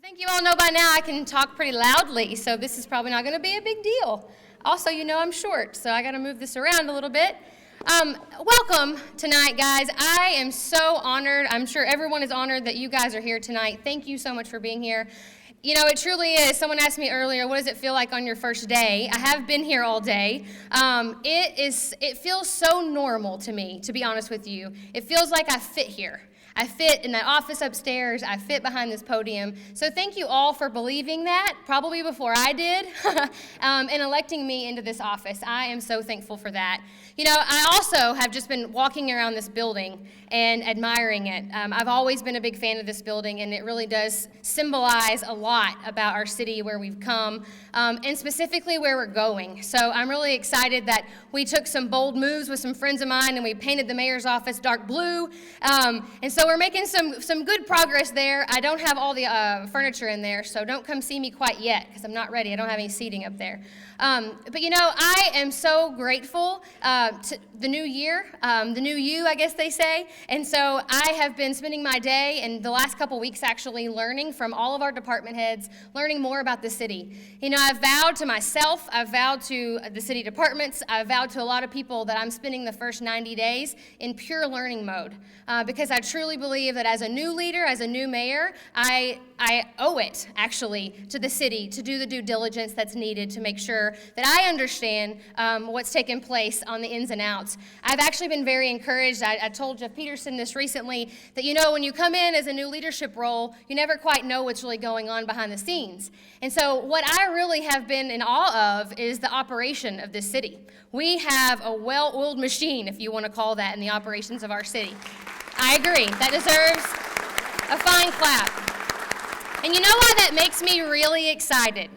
think you all know by now I can talk pretty loudly, so this is probably not going to be a big deal. Also, you know I'm short, so I got to move this around a little bit. Welcome tonight, guys. I am so honored. I'm sure everyone is honored that you guys are here tonight. Thank you so much for being here. You know, it truly is. Someone asked me earlier, what does it feel like on your first day? I have been here all day. It feels so normal to me, to be honest with you. It feels like I fit here. I fit in that office upstairs. I fit behind this podium. So thank you all for believing that, probably before I did, and electing me into this office. I am so thankful for that. You know, I also have just been walking around this building and admiring it. I've always been a big fan of this building, and it really does symbolize a lot about our city, where we've come, and specifically where we're going. So I'm really excited that we took some bold moves with some friends of mine, and we painted the mayor's office dark blue. And so we're making some good progress there. I don't have all the furniture in there, so don't come see me quite yet, because I'm not ready. I don't have any seating up there. But you know, I am so grateful to the new year, the new you, I guess they say. And so I have been spending my day and the last couple weeks actually learning from all of our department heads, learning more about the city. You know, I've vowed to myself, I've vowed to the city departments, I've vowed to a lot of people that I'm spending the first 90 days in pure learning mode, because I truly believe that as a new leader, as a new mayor, I owe it, actually, to the city to do the due diligence that's needed to make sure that I understand what's taking place on the ins and outs. I've actually been very encouraged. I told Jeff Peterson this recently, that you know, when you come in as a new leadership role, you never quite know what's really going on behind the scenes. And so what I really have been in awe of is the operation of this city. We have a well-oiled machine, if you want to call that, in the operations of our city. I agree. That deserves a fine clap. And you know why that makes me really excited?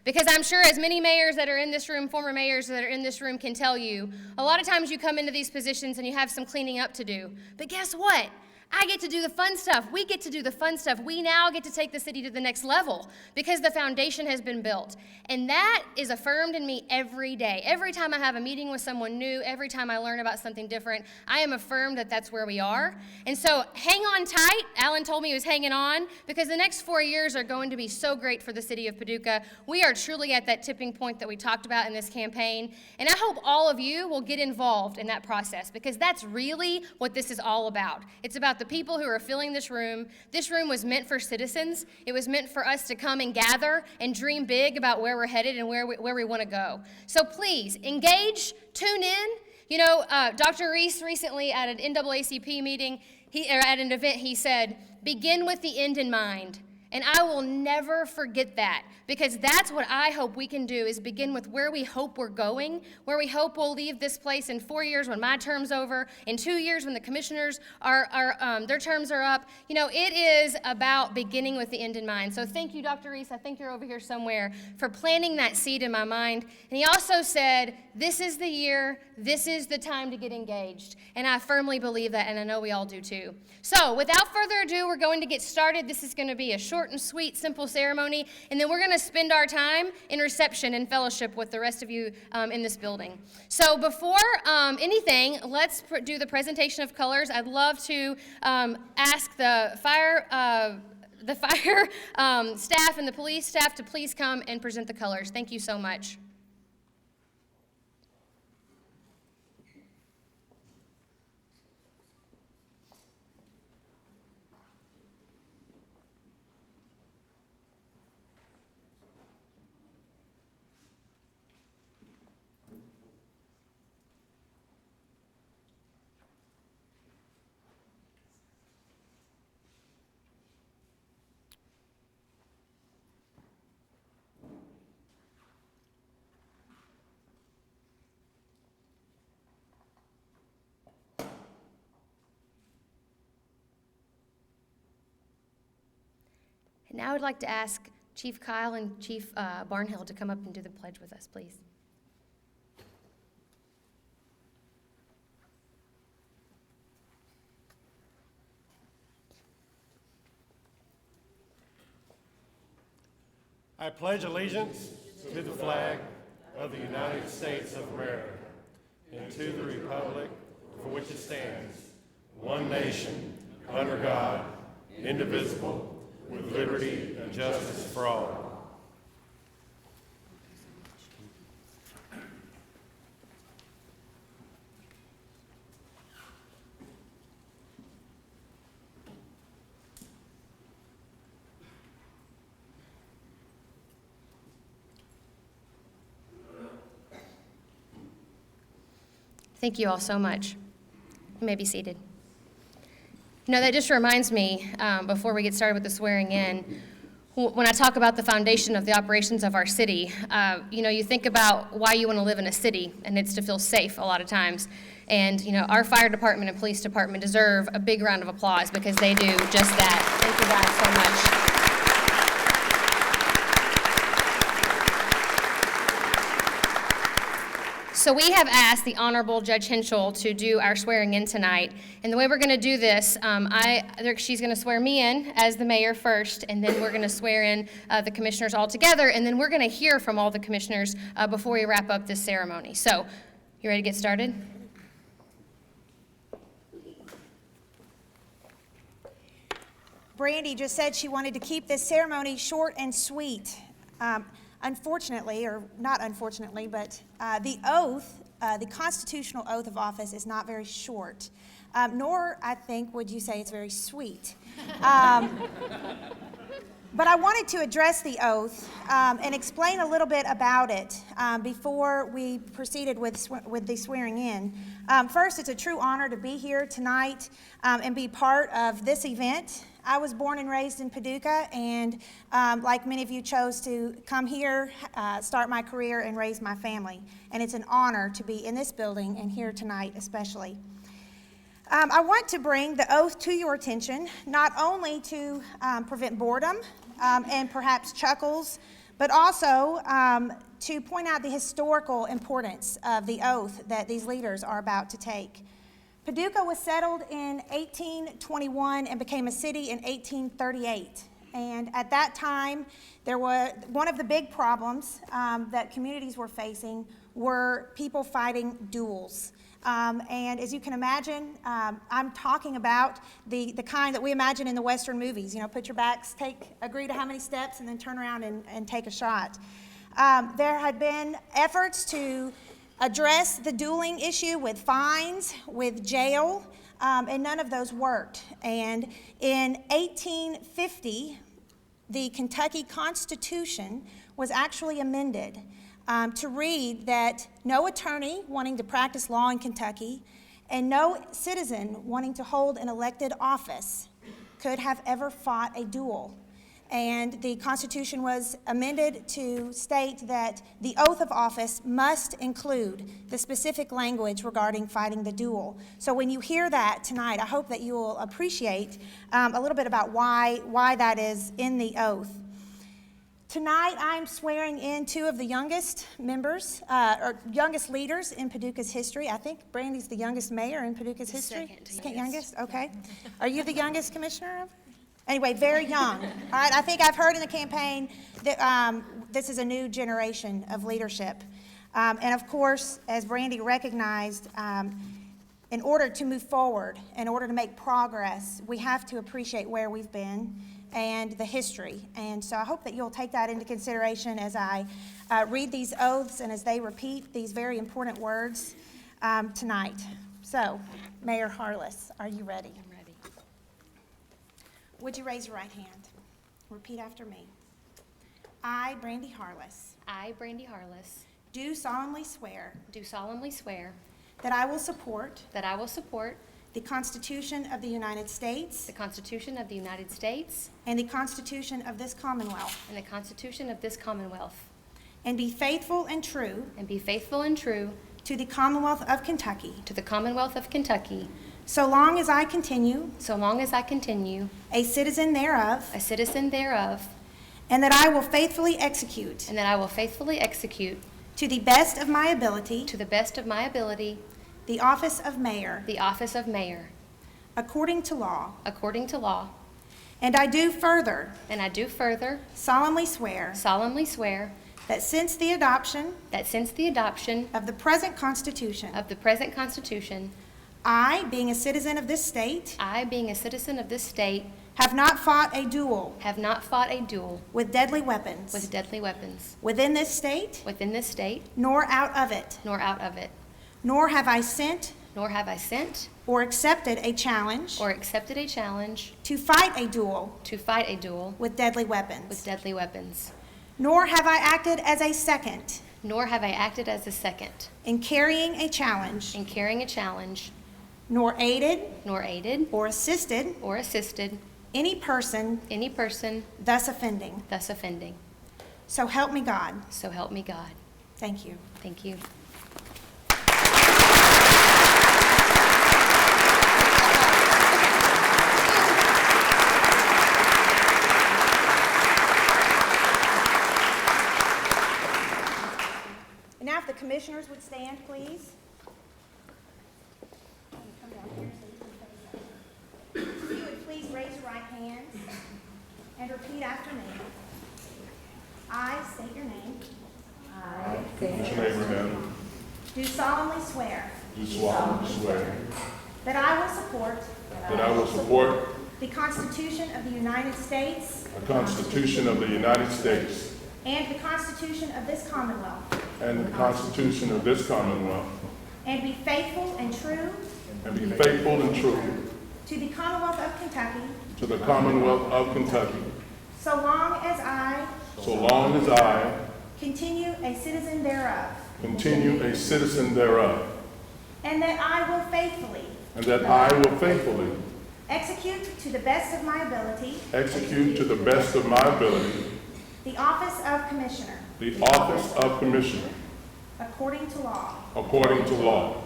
Because I'm sure as many mayors that are in this room, former mayors that are in this room can tell you, a lot of times you come into these positions and you have some cleaning up to do. But guess what? I get to do the fun stuff. We get to do the fun stuff. We now get to take the city to the next level because the foundation has been built. And that is affirmed in me every day. Every time I have a meeting with someone new, every time I learn about something different, I am affirmed that that's where we are. And so hang on tight. Allan told me he was hanging on, because the next 4 years are going to be so great for the city of Paducah. We are truly at that tipping point that we talked about in this campaign. And I hope all of you will get involved in that process, because that's really what this is all about. It's about the people who are filling this room. This room was meant for citizens. It was meant for us to come and gather and dream big about where we're headed and where we want to go. So please, engage, tune in. You know, Dr. Reese recently at an NAACP meeting, at an event, he said, begin with the end in mind. And I will never forget that, because that's what I hope we can do, is begin with where we hope we're going, where we hope we'll leave this place in 4 years when my term's over, in 2 years when the commissioners their terms are up. You know, it is about beginning with the end in mind. So thank you, Dr. Reese, I think you're over here somewhere, for planting that seed in my mind. And he also said, this is the year, this is the time to get engaged. And I firmly believe that, and I know we all do too. So without further ado, we're going to get started. This is going to be a short and sweet, simple ceremony, and then we're going to spend our time in reception and fellowship with the rest of you in this building. So before anything, let's do the presentation of colors. I'd love to ask the fire staff and the police staff to please come and present the colors. Thank you so much. And now I'd like to ask Chief Kyle and Chief Barnhill to come up and do the pledge with us, please. I pledge allegiance to the flag of the United States of America and to the republic for which it stands, one nation, under God, indivisible, with liberty and justice for all. Thank you all so much. You may be seated. You know, that just reminds me, before we get started with the swearing in, when I talk about the foundation of the operations of our city, you know, you think about why you want to live in a city, and it's to feel safe a lot of times. And, you know, our fire department and police department deserve a big round of applause because they do just that. Thank you guys so much. So we have asked the Honorable Judge Henschel to do our swearing in tonight. And the way we're going to do this, she's going to swear me in as the mayor first, and then we're going to swear in the commissioners all together, and then we're going to hear from all the commissioners before we wrap up this ceremony. So, you ready to get started? Brandi just said she wanted to keep this ceremony short and sweet. Unfortunately, or not unfortunately, but the oath, the constitutional oath of office is not very short, nor, I think, would you say it's very sweet. But I wanted to address the oath and explain a little bit about it before we proceeded with the swearing in. First, it's a true honor to be here tonight and be part of this event. I was born and raised in Paducah, and like many of you, chose to come here, start my career, and raise my family. And it's an honor to be in this building and here tonight especially. I want to bring the oath to your attention, not only to prevent boredom and perhaps chuckles, but also to point out the historical importance of the oath that these leaders are about to take. Paducah was settled in 1821 and became a city in 1838. And at that time, there was one of the big problems that communities were facing were people fighting duels. And as you can imagine, I'm talking about the kind that we imagine in the Western movies. You know, put your backs, agree to how many steps, and then turn around and take a shot. There had been efforts to address the dueling issue with fines, with jail, and none of those worked. And in 1850, the Kentucky Constitution was actually amended to read that no attorney wanting to practice law in Kentucky and no citizen wanting to hold an elected office could have ever fought a duel. And the Constitution was amended to state that the oath of office must include the specific language regarding fighting the duel. So when you hear that tonight, I hope that you will appreciate a little bit about why that is in the oath. Tonight, I'm swearing in two of the youngest members, or youngest leaders in Paducah's history. I think Brandi's the youngest mayor in Paducah's history. Second youngest? Okay. Are you the youngest commissioner? Anyway, very young. All right, I think I've heard in the campaign that this is a new generation of leadership. And of course, as Brandi recognized, in order to move forward, in order to make progress, we have to appreciate where we've been and the history. And so I hope that you'll take that into consideration as I read these oaths and as they repeat these very important words tonight. So, Mayor Harless, are you ready? I'm ready. Would you raise your right hand? Repeat after me. I, Brandi Harless, I, Brandi Harless, do solemnly swear that I will support the Constitution of the United States the Constitution of the United States and the Constitution of this Commonwealth, and the Constitution of this Commonwealth, and be faithful and true to the Commonwealth of Kentucky, so long as I continue a citizen thereof, and that I will faithfully execute to the best of my ability the office of mayor according to law. And I do further solemnly swear that since the adoption of the present Constitution, I, being a citizen of this state, have not fought a duel have not fought a duel with deadly weapons with deadly weapons within this state, within this state, nor out of it, nor out of it, nor have I sent nor have I sent or accepted a challenge or accepted a challenge to fight a duel to fight a duel with deadly weapons, with deadly weapons, nor have I acted as a second nor have I acted as a second in carrying a challenge, in carrying a challenge, nor aided nor aided or assisted or assisted any person any person thus offending. thus offending. So help me God. So help me God. Thank you. Thank you. And now if the commissioners would stand, please. If you would please raise your right hand and repeat after me. I state your name. What's your name, madam? Do solemnly swear Do solemnly swear that I will support that I will support the Constitution of the United States the Constitution of the United States and the Constitution of this Commonwealth, and the Constitution of this Commonwealth, and be faithful and true and be faithful and true to the Commonwealth of Kentucky, to the Commonwealth of Kentucky, so long as I so long as I continue a citizen thereof, continue a citizen thereof, and that I will faithfully and that I will faithfully execute to the best of my ability execute to the best of my ability the office of Commissioner, the office of Commissioner, according to law. according to law.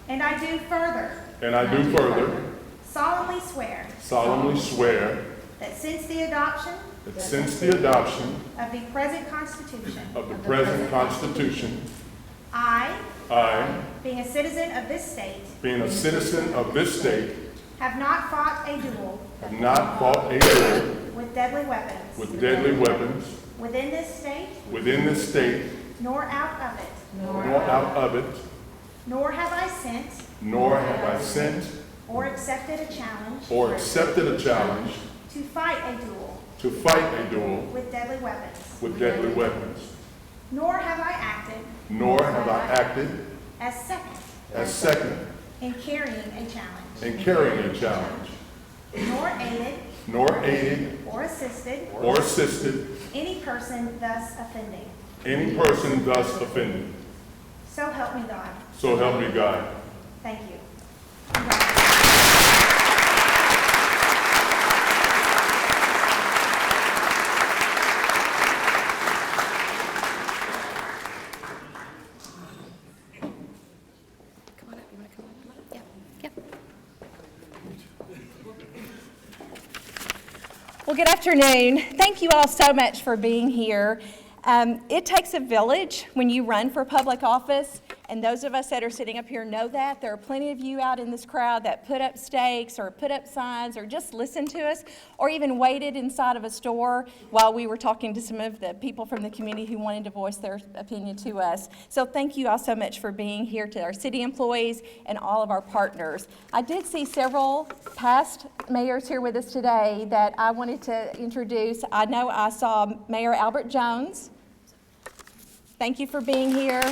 And I do further And I do further solemnly swear that since the adoption that since the adoption of the present Constitution, of the present Constitution, I, I, being a citizen of this state, being a citizen of this state, have not fought a duel have not fought a duel with deadly weapons with deadly weapons within this state, within this state, nor out of it, nor out of it, nor have I sent nor have I sent or accepted a challenge or accepted a challenge to fight a duel to fight a duel with deadly weapons, with deadly weapons, nor have I acted nor have I acted as second in in carrying a challenge, nor aided or assisted or assisted any person thus offending. any person thus offended. So help me God. So help me God. Thank you. Come on up. You want to come on up? Yeah. Well, good afternoon. Thank you all so much for being here. It takes a village when you run for public office, and those of us that are sitting up here know that. There are plenty of you out in this crowd that put up stakes or put up signs or just listened to us or even waited inside of a store while we were talking to some of the people from the community who wanted to voice their opinion to us. So thank you all so much for being here, to our city employees and all of our partners. I did see several past mayors here with us today that I wanted to introduce. I know I saw Mayor Albert Jones. Thank you for being here.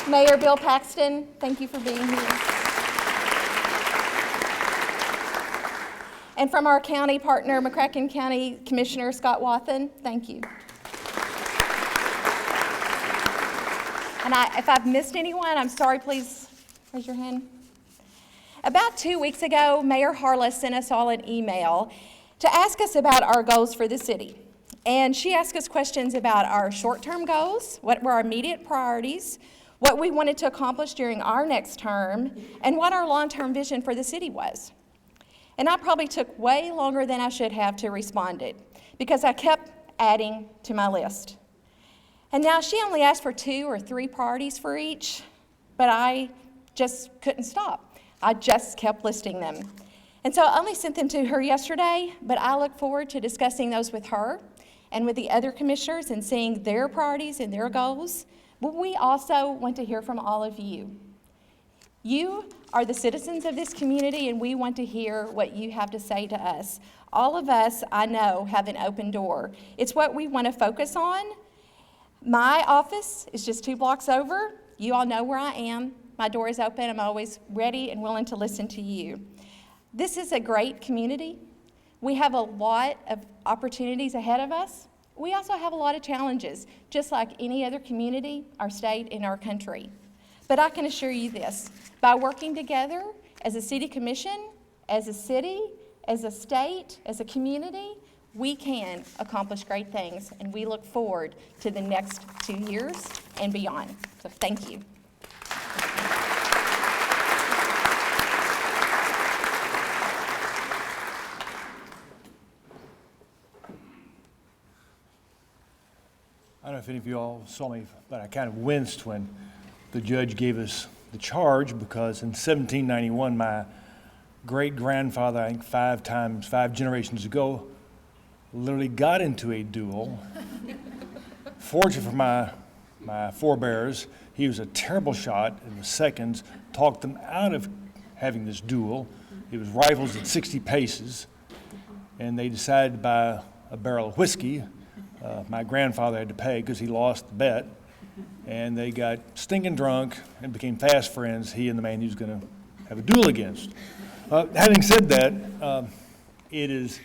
Mayor Bill Paxton, thank you for being here. And from our county partner, McCracken County Commissioner Scott Wathen, thank you. And if I've missed anyone, I'm sorry, please raise your hand. About 2 weeks ago, Mayor Harless sent us all an email to ask us about our goals for the city. And she asked us questions about our short-term goals, what were our immediate priorities, what we wanted to accomplish during our next term, and what our long-term vision for the city was. And I probably took way longer than I should have to respond it, because I kept adding to my list. And now she only asked for 2 or 3 priorities for each, but I just couldn't stop. I just kept listing them. And so I only sent them to her yesterday, but I look forward to discussing those with her and with the other commissioners and seeing their priorities and their goals. But we also want to hear from all of you. You are the citizens of this community, and we want to hear what you have to say to us. All of us, I know, have an open door. It's what we want to focus on. My office is just 2 blocks over. You all know where I am. My door is open. I'm always ready and willing to listen to you. This is a great community. We have a lot of opportunities ahead of us. We also have a lot of challenges, just like any other community, our state, and our country. But I can assure you this, by working together as a city commission, as a city, as a state, as a community, we can accomplish great things, and we look forward to the next 2 years and beyond. So thank you. I don't know if any of you all saw me, but I kind of winced when the judge gave us the charge, because in 1791, my great-grandfather, I think 5 generations ago, literally got into a duel. Fortunately for my forebears, he was a terrible shot, and the seconds talked them out of having this duel. It was rifles at 60 paces, and they decided to buy a barrel of whiskey. My grandfather had to pay because he lost the bet, and they got stinking drunk and became fast friends, he and the man he was going to have a duel against. Having said that, it is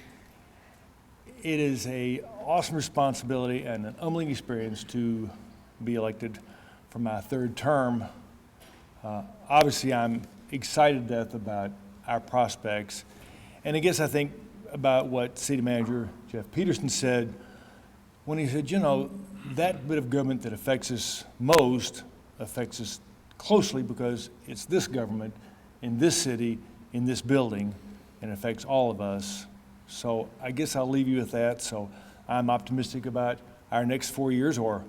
an awesome responsibility and an humbling experience to be elected for my 3rd term. Obviously, I'm excited to death about our prospects, and I guess I think about what City Manager Jeff Peterson said when he said, you know, that bit of government that affects us most affects us closely because it's this government in this city, in this building, and affects all of us. So I guess I'll leave you with that. So I'm optimistic about our next 4 years, or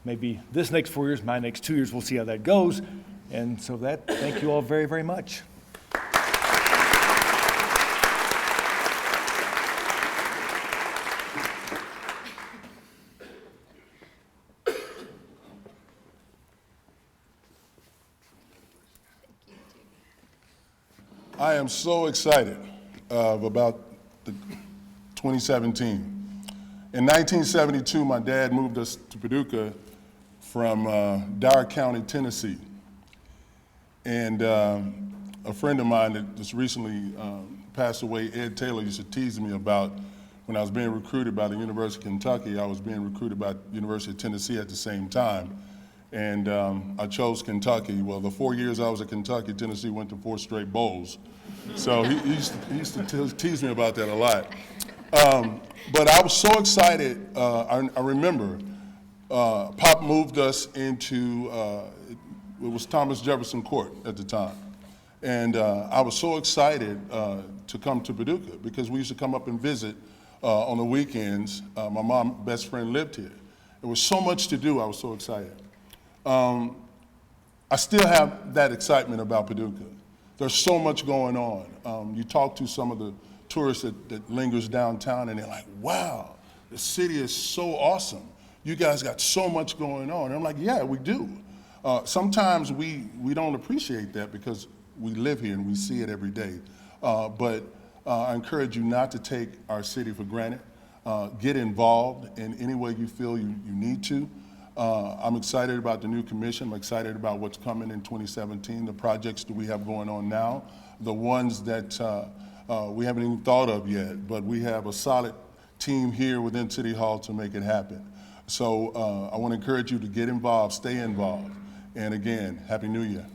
maybe this next 4 years, my next 2 years. We'll see how that goes. And so thank you all very, very much. I am so excited about the 2017. In 1972, my dad moved us to Paducah from Dyer County, Tennessee. And a friend of mine that just recently passed away, Ed Taylor, used to tease me about when I was being recruited by the University of Kentucky. I was being recruited by the University of Tennessee at the same time. And I chose Kentucky. Well, the 4 years I was at Kentucky, Tennessee went to 4 straight bowls. So he used to tease me about that a lot. But I was so excited. I remember Pop moved us into, it was Thomas Jefferson Court at the time. And I was so excited to come to Paducah because we used to come up and visit on the weekends. My mom's best friend lived here. There was so much to do. I was so excited. I still have that excitement about Paducah. There's so much going on. You talk to some of the tourists that lingers downtown, and they're like, wow, the city is so awesome. You guys got so much going on. And I'm like, yeah, we do. Sometimes we don't appreciate that because we live here and we see it every day. But I encourage you not to take our city for granted. Get involved in any way you feel you need to. I'm excited about the new commission. I'm excited about what's coming in 2017, the projects that we have going on now, the ones that we haven't even thought of yet, but we have a solid team here within City Hall to make it happen. So I want to encourage you to get involved, stay involved, and again, Happy New Year.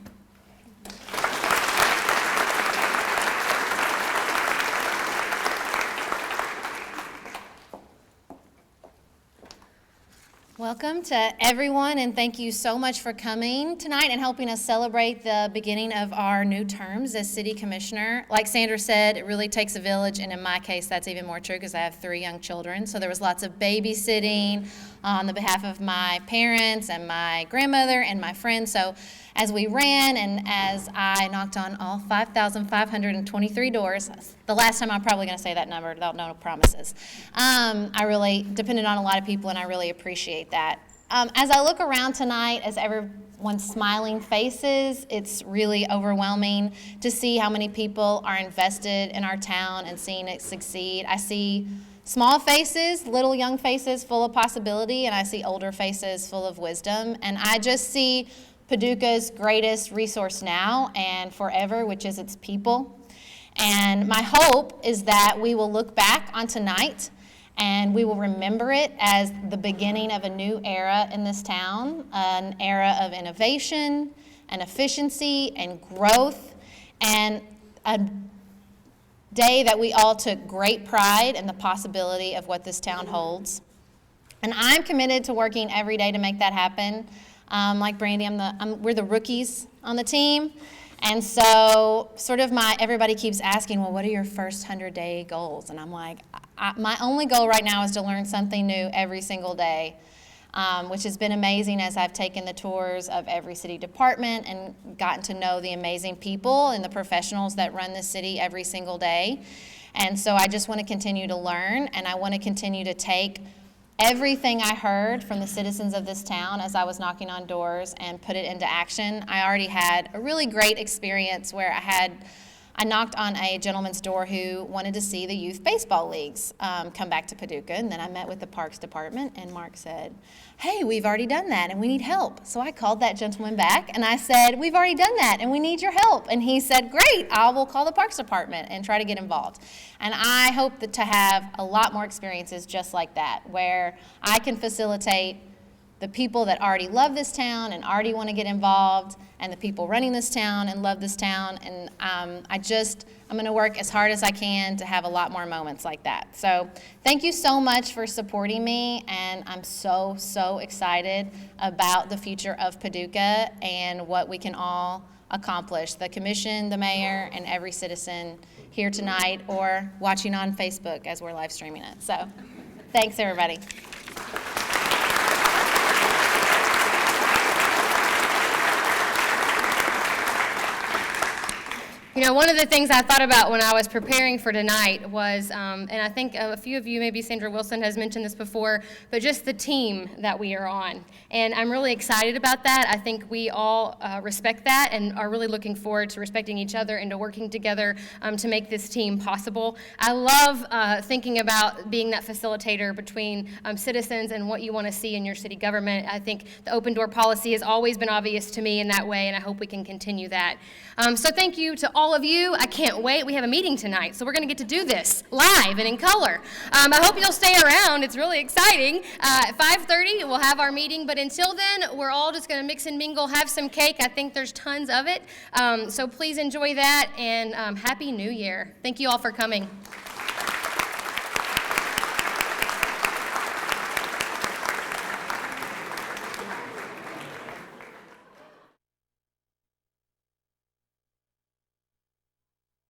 Welcome to everyone, and thank you so much for coming tonight and helping us celebrate the beginning of our new terms as city commissioner. Like Sandra said, it really takes a village, and in my case, that's even more true because I have 3 young children. So there was lots of babysitting on the behalf of my parents and my grandmother and my friends. So as we ran and as I knocked on all 5,523 doors, the last time I'm probably going to say that number, no promises. I really depended on a lot of people, and I really appreciate that. As I look around tonight, as Once smiling faces, it's really overwhelming to see how many people are invested in our town and seeing it succeed. I see small faces, little young faces full of possibility, and I see older faces full of wisdom. And I just see Paducah's greatest resource now and forever, which is its people. And my hope is that we will look back on tonight and we will remember it as the beginning of a new era in this town, an era of innovation and efficiency and growth, and a day that we all took great pride in the possibility of what this town holds. And I'm committed to working every day to make that happen. Like Brandi, we're the rookies on the team. And so sort of everybody keeps asking, well, what are your first 100-day goals? And I'm like, my only goal right now is to learn something new every single day, which has been amazing as I've taken the tours of every city department and gotten to know the amazing people and the professionals that run the city every single day. And so I just want to continue to learn, and I want to continue to take everything I heard from the citizens of this town as I was knocking on doors and put it into action. I already had a really great experience where I knocked on a gentleman's door who wanted to see the youth baseball leagues come back to Paducah, and then I met with the Parks Department, and Mark said, hey, we've already done that, and we need help. So I called that gentleman back, and I said, we've already done that, and we need your help. And he said, great, I will call the Parks Department and try to get involved. And I hope to have a lot more experiences just like that, where I can facilitate the people that already love this town and already want to get involved, and the people running this town and love this town. And I'm going to work as hard as I can to have a lot more moments like that. So thank you so much for supporting me, and I'm so, so excited about the future of Paducah and what we can all accomplish. The commission, the mayor, and every citizen here tonight or watching on Facebook as we're live streaming it. So thanks, everybody. You know, one of the things I thought about when I was preparing for tonight was, and I think a few of you, maybe Sandra Wilson has mentioned this before, but just the team that we are on. And I'm really excited about that. I think we all respect that and are really looking forward to respecting each other and to working together to make this team possible. I love thinking about being that facilitator between citizens and what you want to see in your city government. I think the open door policy has always been obvious to me in that way, and I hope we can continue that. So thank you to all of you. I can't wait. We have a meeting tonight, so we're going to get to do this live and in color. I hope you'll stay around. It's really exciting. At 5:30, we'll have our meeting, but until then, we're all just going to mix and mingle, have some cake. I think there's tons of it, so please enjoy that, and Happy New Year. Thank you all for coming.